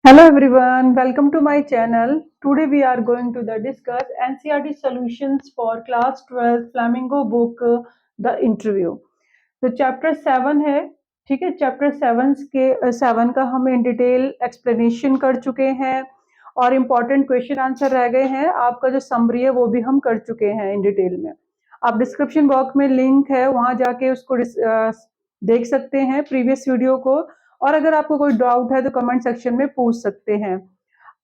Hello everyone, welcome to my channel. Today we are going to discuss NCERT solutions for class 12 Flamingo book The Interview. तो chapter 7 है, ठीक है। Chapter 7 का हम in detail explanation कर चुके हैं और इम्पोर्टेंट क्वेश्चन आंसर रह गए हैं। आपका जो समरी है वो भी हम कर चुके हैं इन डिटेल में। आप डिस्क्रिप्शन बॉक्स में लिंक है, वहां जाके उसको देख सकते हैं प्रीवियस वीडियो को। और अगर आपको कोई डाउट है तो कमेंट सेक्शन में पूछ सकते हैं।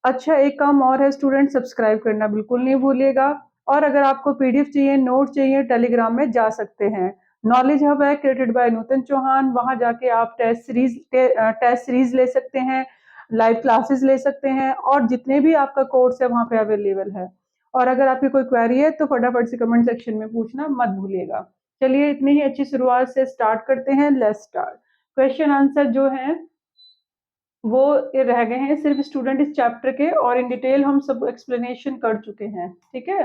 अच्छा, एक काम और है स्टूडेंट, सब्सक्राइब करना बिल्कुल नहीं भूलिएगा। और अगर आपको पीडीएफ चाहिए, नोट चाहिए, टेलीग्राम में जा सकते हैं। नॉलेज हब है क्रिएटेड बाय नूतन चौहान, वहां जाके आप टेस्ट सीरीज ले सकते हैं, लाइव क्लासेस ले सकते हैं और जितने भी आपका कोर्स है वहां पे अवेलेबल है। और अगर आपकी कोई क्वेरी है तो फटाफट से कमेंट सेक्शन में पूछना मत भूलिएगा। चलिए, इतनी ही अच्छी शुरुआत से स्टार्ट करते हैं। Let's start. क्वेश्चन आंसर जो है वो ये रह गए हैं सिर्फ स्टूडेंट इस चैप्टर के, और इन डिटेल हम सब एक्सप्लेनेशन कर चुके हैं, ठीक है।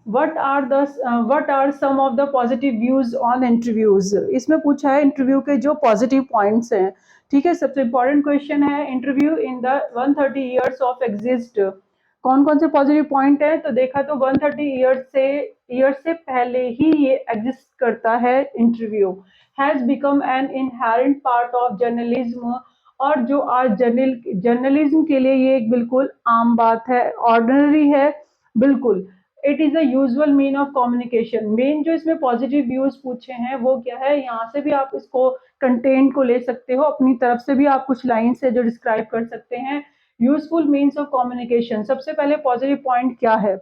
What are some of the positive views on interviews. इसमें पूछा है इंटरव्यू के जो पॉजिटिव पॉइंट्स हैं, ठीक है। सबसे इंपॉर्टेंट क्वेश्चन है, interview in the 130 years of exist, कौन कौन से पॉजिटिव पॉइंट है। तो देखा तो 130 ईयर्स से पहले ही ये एग्जिस्ट करता है interview. Has become an inherent part of journalism, और जो आज जर्नलिज्म के लिए ये एक बिल्कुल आम बात है, ऑर्डिनरी है, बिल्कुल। It is a usual mean of communication. Main जो इसमें पॉजिटिव व्यूज पूछे हैं वो क्या है, यहाँ से भी आप इसको कंटेंट को ले सकते हो, अपनी तरफ से भी आप कुछ लाइन से जो डिस्क्राइब कर सकते हैं। यूजफुल मीन्स ऑफ कम्युनिकेशन, सबसे पहले पॉजिटिव पॉइंट क्या है,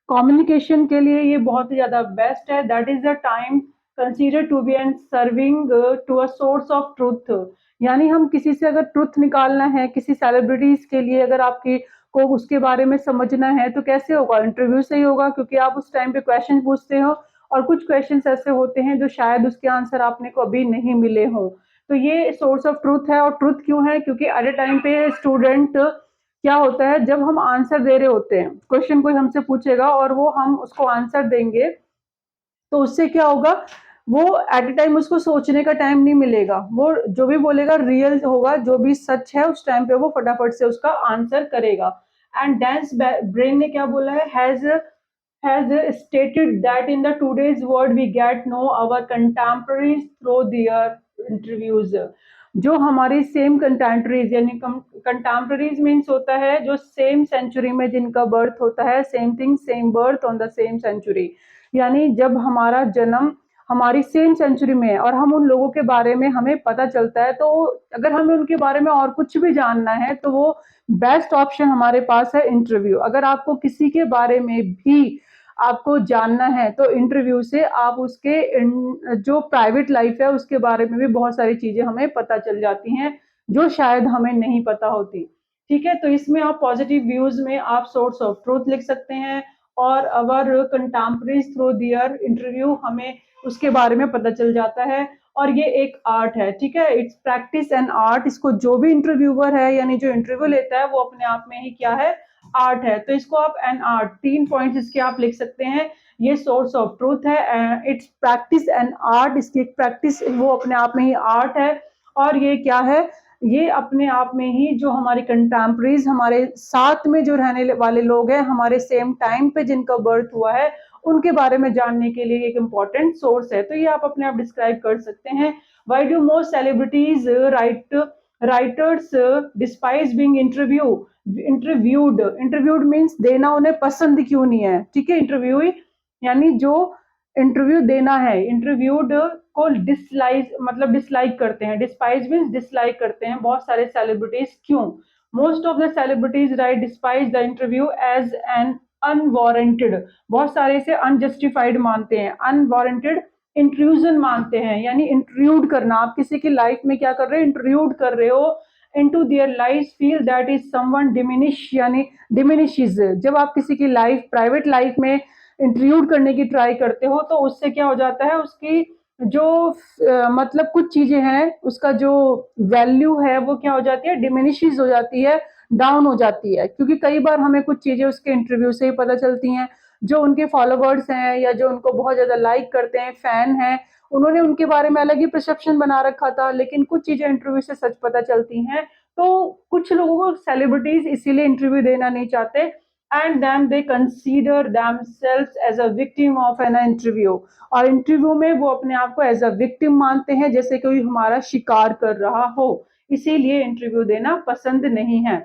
कम्युनिकेशन के लिए ये बहुत ही ज्यादा बेस्ट है। That is the time consider to be and serving to a source of truth. यानी हम किसी से अगर ट्रुथ निकालना है, किसी सेलिब्रिटीज के लिए अगर आपकी को उसके बारे में समझना है तो कैसे होगा, इंटरव्यू से ही होगा, क्योंकि आप उस टाइम पे क्वेश्चन पूछते हो और कुछ क्वेश्चंस ऐसे होते हैं जो शायद उसके आंसर आपने को अभी नहीं मिले हों। तो ये सोर्स ऑफ ट्रुथ है। और ट्रुथ क्यों है, क्योंकि एट ए टाइम पे स्टूडेंट क्या होता है, जब हम आंसर दे रहे होते हैं, क्वेश्चन कोई हमसे पूछेगा और वो हम उसको आंसर देंगे, तो उससे क्या होगा, वो एट ए टाइम उसको सोचने का टाइम नहीं मिलेगा। वो जो भी बोलेगा रियल होगा, जो भी सच है उस टाइम पे वो फटाफट से उसका आंसर करेगा। एंड डेंस ब्रेन ने क्या बोला है, has stated that in the today's world we get know our contemporaries through their interviews। जो हमारी सेम कंटेम्पररीज, यानी कंटेम्पररीज मीन्स होता है जो सेम सेंचुरी में जिनका बर्थ होता है, same thing same birth on the same century. यानी जब हमारा जन्म हमारी सेम सेंचुरी में है और हम उन लोगों के बारे में हमें पता चलता है, तो अगर हमें उनके बारे में और कुछ भी जानना है तो वो बेस्ट ऑप्शन हमारे पास है इंटरव्यू। अगर आपको किसी के बारे में भी आपको जानना है तो इंटरव्यू से आप उसके जो प्राइवेट लाइफ है उसके बारे में भी बहुत सारी चीजें हमें पता चल जाती हैं जो शायद हमें नहीं पता होती, ठीक है। तो इसमें आप पॉजिटिव व्यूज में आप सोर्स ऑफ ट्रूथ लिख सकते हैं, और अवर कंटेम्पररीज थ्रू दियर इंटरव्यू, हमें उसके बारे में पता चल जाता है। और ये एक आर्ट है, ठीक है, इट्स प्रैक्टिस एंड आर्ट। इसको जो भी इंटरव्यूअर है यानी जो इंटरव्यू लेता है वो अपने आप में ही क्या है, आर्ट है। तो इसको आप एन आर्ट, 3 पॉइंट्स इसके आप लिख सकते हैं। ये सोर्स ऑफ ट्रूथ है, इट्स प्रैक्टिस एंड आर्ट, इसकी एक प्रैक्टिस वो अपने आप में ही आर्ट है। और ये क्या है, ये अपने आप में ही जो हमारे कंटेम्पररीज, हमारे साथ में जो रहने वाले लोग हैं, हमारे सेम टाइम पे जिनका बर्थ हुआ है, उनके बारे में जानने के लिए एक इम्पॉर्टेंट सोर्स है। तो ये आप अपने आप डिस्क्राइब कर सकते हैं। Why do most celebrities writers despise being interviewed means देना उन्हें पसंद क्यों नहीं है, ठीक है। इंटरव्यू यानी जो इंटरव्यू देना है, इंटरव्यूड को डिसलाइक करते हैं, डिस्पाइज मीन्स डिसलाइक करते हैं बहुत सारे सेलिब्रिटीज, क्यों। Most of the celebrities right despise the interview as an unwarranted, बहुत सारे इसे अनजस्टिफाइड मानते हैं, अनवारंटेड इंट्रूजन मानते हैं, यानी इंट्रूड करना। आप किसी की लाइफ में क्या कर रहे हो, इंट्रूड कर रहे हो into their life, feel that is someone diminish, यानी डिमिनिशेस। जब आप किसी की लाइफ, प्राइवेट लाइफ में इंट्रूड करने की ट्राई करते हो तो उससे क्या हो जाता है, उसकी जो मतलब कुछ चीजें हैं, उसका जो वैल्यू है वो क्या हो जाती है, डिमिनिशेस हो जाती है, डाउन हो जाती है। क्योंकि कई बार हमें कुछ चीजें उसके इंटरव्यू से ही पता चलती हैं। जो उनके फॉलोवर्स हैं या जो उनको बहुत ज़्यादा लाइक करते हैं, फैन हैं, उन्होंने उनके बारे में अलग ही परसेप्शन बना रखा था, लेकिन कुछ चीज़ें इंटरव्यू से सच पता चलती हैं। तो कुछ लोगों को सेलिब्रिटीज़ इसीलिए इंटरव्यू देना नहीं चाहते, and then they consider themselves as a victim of an interview, और इंटरव्यू में वो अपने आप को एज़ अ विक्टिम मानते हैं, जैसे कोई हमारा शिकार कर रहा हो, इसीलिए इंटरव्यू देना पसंद नहीं है।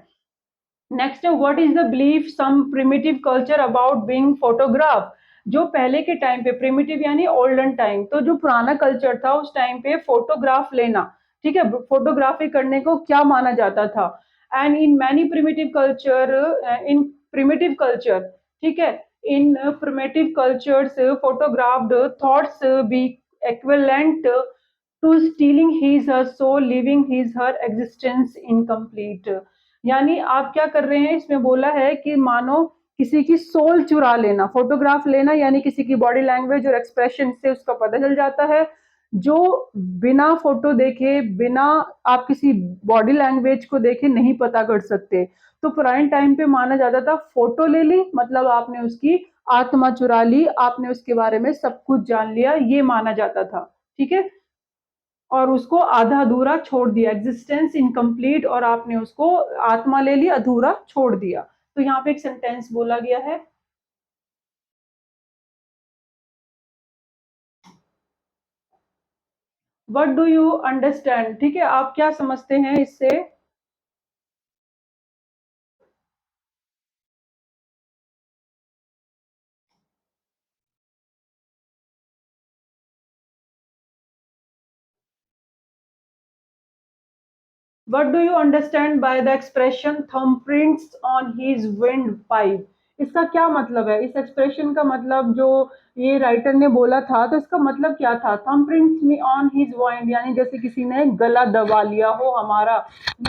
नेक्स्ट है, what is the belief some primitive culture about being photograph. जो पहले के टाइम पे, प्रिमिटिव यानी ओल्डन टाइम, तो जो पुराना कल्चर था उस टाइम पे फोटोग्राफ लेना, ठीक है, फोटोग्राफी करने को क्या माना जाता था। And in many primitive culture, in primitive culture, ठीक है, in primitive cultures photographed thoughts be equivalent to stealing his her soul, leaving his her existence incomplete। यानी आप क्या कर रहे हैं, इसमें बोला है कि मानो किसी की सोल चुरा लेना, फोटोग्राफ लेना, यानी किसी की बॉडी लैंग्वेज और एक्सप्रेशन से उसका पता चल जाता है, जो बिना फोटो देखे, बिना आप किसी बॉडी लैंग्वेज को देखे नहीं पता कर सकते। तो पुराने टाइम पे माना जाता था, फोटो ले ली मतलब आपने उसकी आत्मा चुरा ली, आपने उसके बारे में सब कुछ जान लिया, ये माना जाता था, ठीक है, और उसको आधा अधूरा छोड़ दिया, एग्जिस्टेंस इनकम्प्लीट, और आपने उसको आत्मा ले ली, अधूरा छोड़ दिया। तो यहाँ पे एक सेंटेंस बोला गया है, व्हाट डू यू अंडरस्टैंड, ठीक है, आप क्या समझते हैं इससे। What do you understand by the expression thumbprints on his windpipe? इसका क्या मतलब है, इस एक्सप्रेशन का मतलब जो ये राइटर ने बोला था, तो इसका मतलब क्या था। thumbprints में on his wind यानी जैसे किसी ने गला दबा लिया हो हमारा,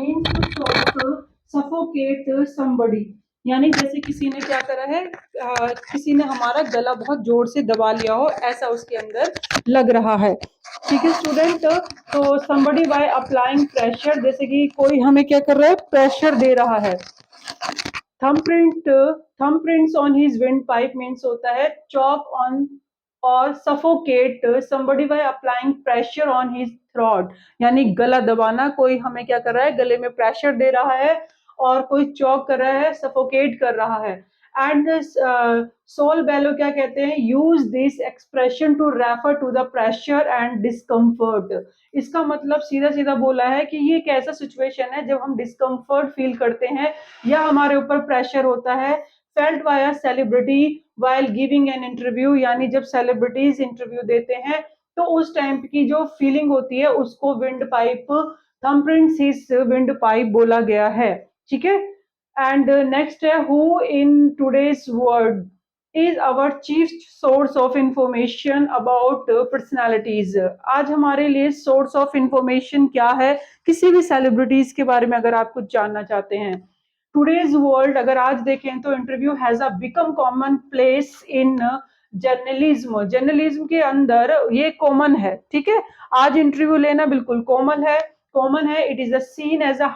means to suffocate somebody, यानी जैसे किसी ने क्या करा है, किसी ने हमारा गला बहुत जोर से दबा लिया हो, ऐसा उसके अंदर लग रहा है, ठीक है स्टूडेंट। तो somebody by applying pressure, जैसे कि कोई हमें क्या कर रहा है, प्रेशर दे रहा है। thumbprint thumbprints on his windpipe means होता है chalk on और suffocate somebody by applying pressure on his throat, यानी गला दबाना, कोई हमें क्या कर रहा है, गले में प्रेशर दे रहा है, और कोई चौक कर रहा है, सफोकेट कर रहा है। एंड सोल बेलो क्या कहते हैं, use this expression to refer to the pressure and discomfort. इसका मतलब सीधा सीधा बोला है कि ये एक ऐसा सिचुएशन है जब हम डिस्कम्फर्ट फील करते हैं या हमारे ऊपर प्रेशर होता है, felt by a celebrity while giving an interview, यानी जब सेलिब्रिटीज इंटरव्यू देते हैं तो उस टाइम की जो फीलिंग होती है उसको विंड पाइप, थंबप्रिंट्स इस विंड पाइप बोला गया है, ठीक है। एंड नेक्स्ट है, who in today's world is our chief source of information about personalities. आज हमारे लिए सोर्स ऑफ इंफॉर्मेशन क्या है, किसी भी सेलिब्रिटीज के बारे में अगर आप कुछ जानना चाहते हैं। टूडेज वर्ल्ड अगर आज देखें तो interview has a become common place in journalism, journalism के अंदर ये कॉमन है, ठीक है, आज इंटरव्यू लेना बिल्कुल कॉमन है, कॉमन है। It is a seen as a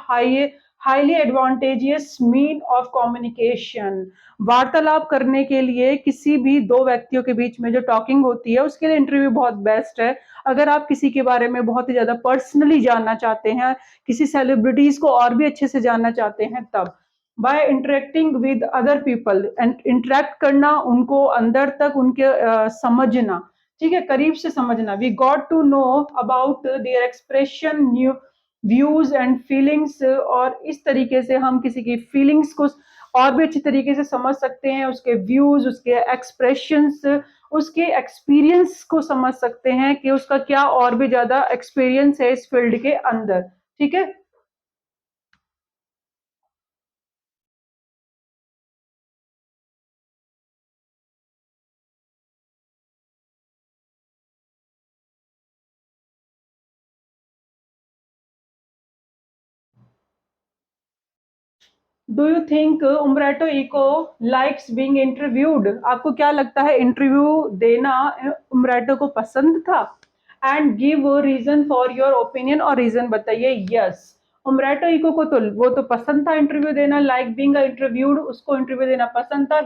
highly advantageous mean of communication. वार्तालाप करने के लिए किसी भी दो व्यक्तियों के बीच में जो टॉकिंग होती है उसके लिए इंटरव्यू बहुत बेस्ट है। अगर आप किसी के बारे में बहुत ही ज्यादा पर्सनली जानना चाहते हैं, किसी सेलिब्रिटीज को और भी अच्छे से जानना चाहते हैं, तब by interacting with other people, interact करना, उनको अंदर तक उनके समझना, ठीक है, करीब से समझना। We got to know about their expression, new views and feelings, और इस तरीके से हम किसी की फीलिंग्स को और भी अच्छी तरीके से समझ सकते हैं, उसके व्यूज, उसके एक्सप्रेशंस, उसके एक्सपीरियंस को समझ सकते हैं कि उसका क्या और भी ज्यादा एक्सपीरियंस है इस फील्ड के अंदर, ठीक है। Do you think Umberto Eco likes being interviewed, आपको क्या लगता है इंटरव्यू देना उम्ब्रेटो को पसंद था। And give reason for your opinion, और रीजन बताइए। यस, उम्ब्रेटो इको को तो वो तो पसंद था इंटरव्यू देना, लाइक बीइंग इंटरव्यूड, उसको इंटरव्यू देना पसंद था।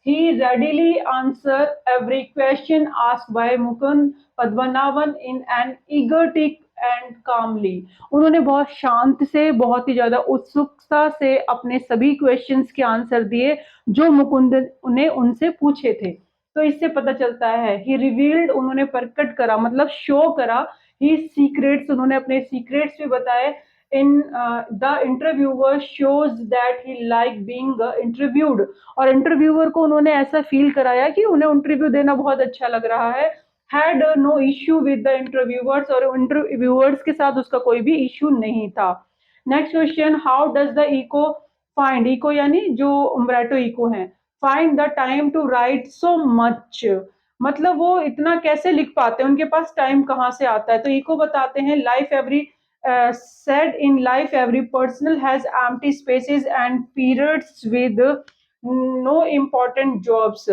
He readily answer every question asked by Mukund Padmanabhan in an egotic and calmly. उन्होंने बहुत शांत से, बहुत ही ज्यादा उत्सुकता से अपने सभी क्वेश्चंस के आंसर दिए जो मुकुंद ने उनसे पूछे थे। तो इससे पता चलता है ही रिवील्ड, उन्होंने प्रकट करा मतलब शो करा, ही सीक्रेट्स, उन्होंने अपने सीक्रेट्स भी बताए। In the interviewer shows that he like being interviewed, और इंटरव्यूअर को उन्होंने ऐसा फील कराया कि उन्हें इंटरव्यू देना बहुत अच्छा लग रहा है। Had no issue with the interviewers, और इंटरव्यूअर्स के साथ उसका कोई भी इश्यू नहीं था। Next question, how does the Eco find, Eco यानी जो उम्ब्रेटो इको है, find the time to write so much, मतलब वो इतना कैसे लिख पाते हैं, उनके पास टाइम कहाँ से आता है। तो इको बताते हैं life every said in life every person has empty spaces and periods with no important jobs,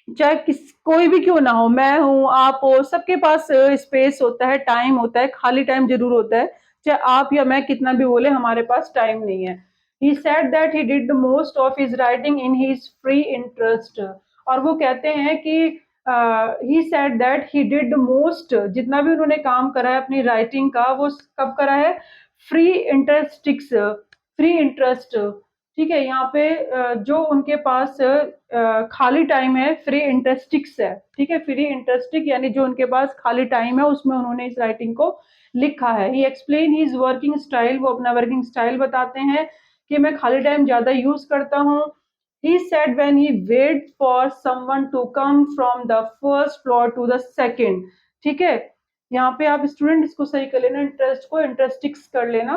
चाहे किस कोई भी क्यों ना हो, मैं हूँ, आप हो, सबके पास स्पेस होता है, टाइम होता है, खाली टाइम जरूर होता है। चाहे आप या मैं कितना भी बोले, हमारे पास टाइम नहीं है। He said that he did most of his writing in his free interest, और वो कहते हैं कि he said that he did most, जितना भी उन्होंने काम करा है अपनी राइटिंग का, वो कब करा है, फ्री इंटरेस्टिक्स, फ्री इंटरेस्ट। ठीक है, यहाँ पे जो उनके पास खाली टाइम है, फ्री इंटरेस्टिक्स है। ठीक है, फ्री इंटरेस्टिक यानी जो उनके पास खाली टाइम है उसमें उन्होंने इस राइटिंग को लिखा है। ही एक्सप्लेन हिज वर्किंग स्टाइल, वो अपना वर्किंग स्टाइल बताते हैं कि मैं खाली टाइम ज्यादा यूज करता हूँ। He said when he wait for someone to come from the first floor to the second। ठीक है, यहाँ पे आप स्टूडेंट इसको सही कर लेना, इंटरेस्ट को इंटरेस्टिक्स कर लेना।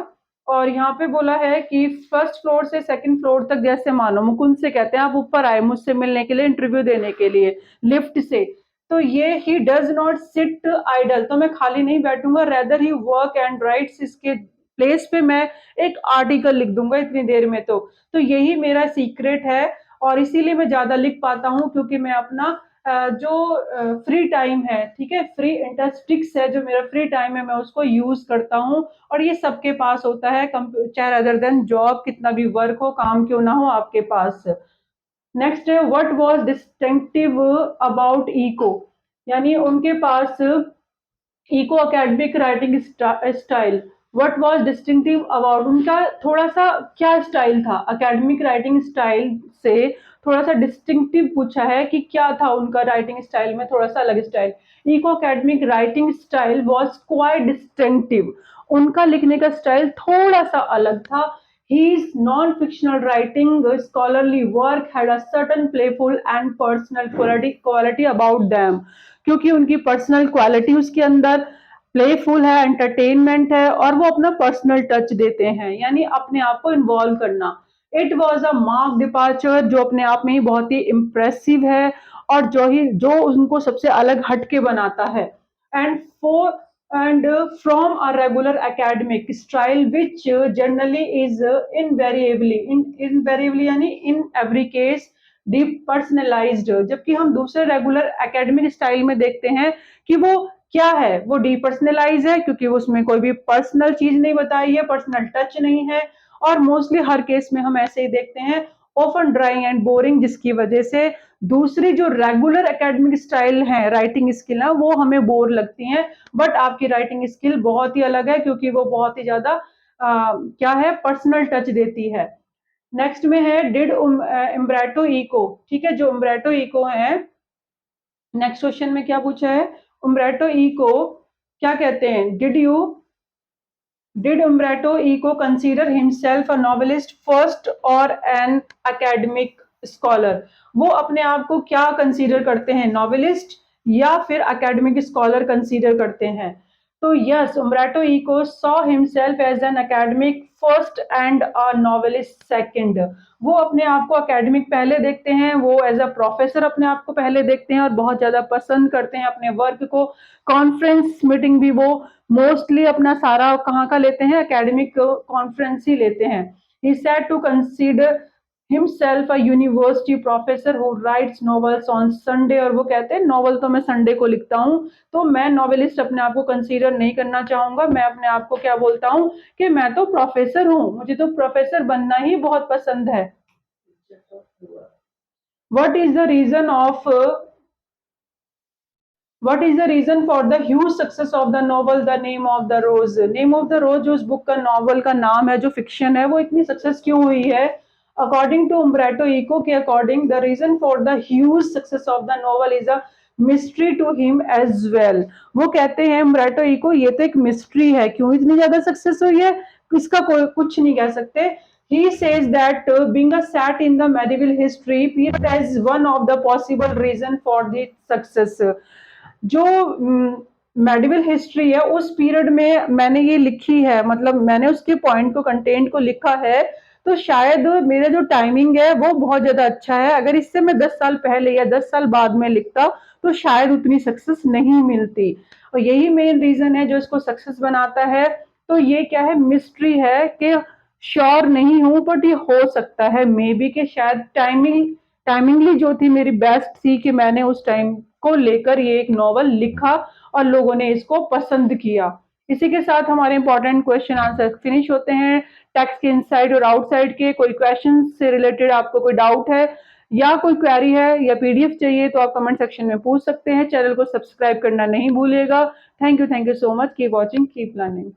और यहाँ पे बोला है कि फर्स्ट फ्लोर से सेकंड फ्लोर तक, जैसे मानो मुकुंद से कहते हैं आप ऊपर आए मुझसे मिलने के लिए, इंटरव्यू देने के लिए लिफ्ट से, तो ये he does not sit idle, तो मैं खाली नहीं बैठूंगा, rather he work and rights, इसके प्लेस पे मैं एक आर्टिकल लिख दूंगा इतनी देर में। तो यही मेरा सीक्रेट है, और इसीलिए मैं ज्यादा लिख पाता हूँ क्योंकि मैं अपना जो फ्री टाइम है, ठीक है, फ्री इंटरेस्टिक्स है, जो मेरा फ्री टाइम है मैं उसको यूज करता हूँ। और ये सबके पास होता है, चाहे अदर देन जॉब, कितना भी वर्क हो, काम क्यों ना हो आपके पास। नेक्स्ट है what was distinctive about Eco, यानी उनके पास Eco academic writing style, what was distinctive about, उनका थोड़ा सा क्या स्टाइल था, अकेडमिक राइटिंग स्टाइल से थोड़ा सा डिस्टिंक्टिव पूछा है कि क्या था उनका राइटिंग स्टाइल में थोड़ा सा अलग style. Eco academic writing style was quite distinctive, उनका लिखने का स्टाइल थोड़ा सा अलग था। His non-fictional writing, scholarly work had a certain playful and personal quality about them, क्योंकि उनकी पर्सनल क्वालिटी उसके अंदर प्लेफुल है, एंटरटेनमेंट है, और वो अपना पर्सनल टच देते हैं, यानी अपने आप को इन्वॉल्व करना। It was a mark departure, जो अपने आप में ही बहुत ही इम्प्रेसिव है, और जो उनको सबसे अलग हटके बनाता है। And four and from a regular academic style which generally is invariably यानी in every case depersonalized, जबकि हम दूसरे रेगुलर एकेडमिक स्टाइल में देखते हैं कि वो क्या है, वो डीपर्सनलाइज है क्योंकि उसमें कोई भी पर्सनल चीज नहीं बताई है, पर्सनल टच नहीं है, और मोस्टली हर केस में हम ऐसे ही देखते हैं, ऑफन ड्राइंग एंड बोरिंग, जिसकी वजह से दूसरी जो रेगुलर एकेडमिक स्टाइल है, राइटिंग स्किल है, वो हमें बोर लगती हैं। बट आपकी राइटिंग स्किल बहुत ही अलग है क्योंकि वो बहुत ही ज्यादा क्या है, पर्सनल टच देती है। नेक्स्ट में है डिड उम्ब्रेटो इको, ठीक है, जो उम्ब्रेटो इको है, नेक्स्ट क्वेश्चन में क्या पूछा है, उम्ब्रेटो इको क्या कहते हैं, Did Umberto Eco consider himself a novelist first or an academic scholar? वो अपने आप को क्या कंसीडर करते हैं, नॉवेलिस्ट या फिर एकेडमिक स्कॉलर कंसीडर करते हैं। तो yes, Umberto Eco saw himself as an academic first and a novelist second, वो अपने आप को एकेडमिक पहले देखते हैं, वो एज अ प्रोफेसर अपने आप को पहले देखते हैं, और बहुत ज्यादा पसंद करते हैं अपने वर्क को। कॉन्फ्रेंस मीटिंग भी वो मोस्टली अपना सारा कहाँ का लेते हैं, एकेडमिक कॉन्फ्रेंस ही लेते हैं। He said to consider himself a university professor who writes novels on Sunday, और वो कहते हैं नॉवल तो मैं संडे को लिखता हूँ, तो मैं नॉवेलिस्ट अपने आप को कंसीडर नहीं करना चाहूंगा, मैं अपने आप को क्या बोलता हूँ कि मैं तो प्रोफेसर हूँ, मुझे तो प्रोफेसर बनना ही बहुत पसंद है। what is the reason of what is the reason for the huge success of the novel The Name of the Rose? Name of the Rose जो उस बुक का नॉवल का नाम है, जो फिक्शन है, वो इतनी सक्सेस क्यों हुई है? अकॉर्डिंग टू उम्ब्रेटो इको के according, the reason for the huge success of the novel is a mystery to him as well. वो कहते हैं उम्ब्रेटो इको, ये तो एक मिस्ट्री है, क्यों इतनी ज्यादा सक्सेस हुई है, इसका कोई कुछ नहीं कह सकते। He says that being a sat in the medieval history period as one of the possible reason for the success। जो मेडिवल हिस्ट्री है उस पीरियड में मैंने ये लिखी है, मतलब मैंने उसके पॉइंट को, कंटेंट को लिखा है, तो शायद मेरा जो टाइमिंग है वो बहुत ज्यादा अच्छा है। अगर इससे मैं 10 साल पहले या 10 साल बाद में लिखता तो शायद उतनी सक्सेस नहीं मिलती, और यही मेन रीजन है जो इसको सक्सेस बनाता है। तो ये क्या है, मिस्ट्री है कि श्योर नहीं हूं, बट ये हो सकता है मे बी कि शायद टाइमिंगली जो थी मेरी बेस्ट थी कि मैंने उस टाइम को लेकर ये एक नॉवल लिखा और लोगों ने इसको पसंद किया। इसी के साथ हमारे इंपॉर्टेंट क्वेश्चन आंसर फिनिश होते हैं। टेक्स्ट के इनसाइड और आउटसाइड के कोई क्वेश्चन से रिलेटेड आपको कोई डाउट है या कोई क्वेरी है या पीडीएफ चाहिए तो आप कमेंट सेक्शन में पूछ सकते हैं। चैनल को सब्सक्राइब करना नहीं भूलिएगा। Thank you so much. Keep watching, keep learning.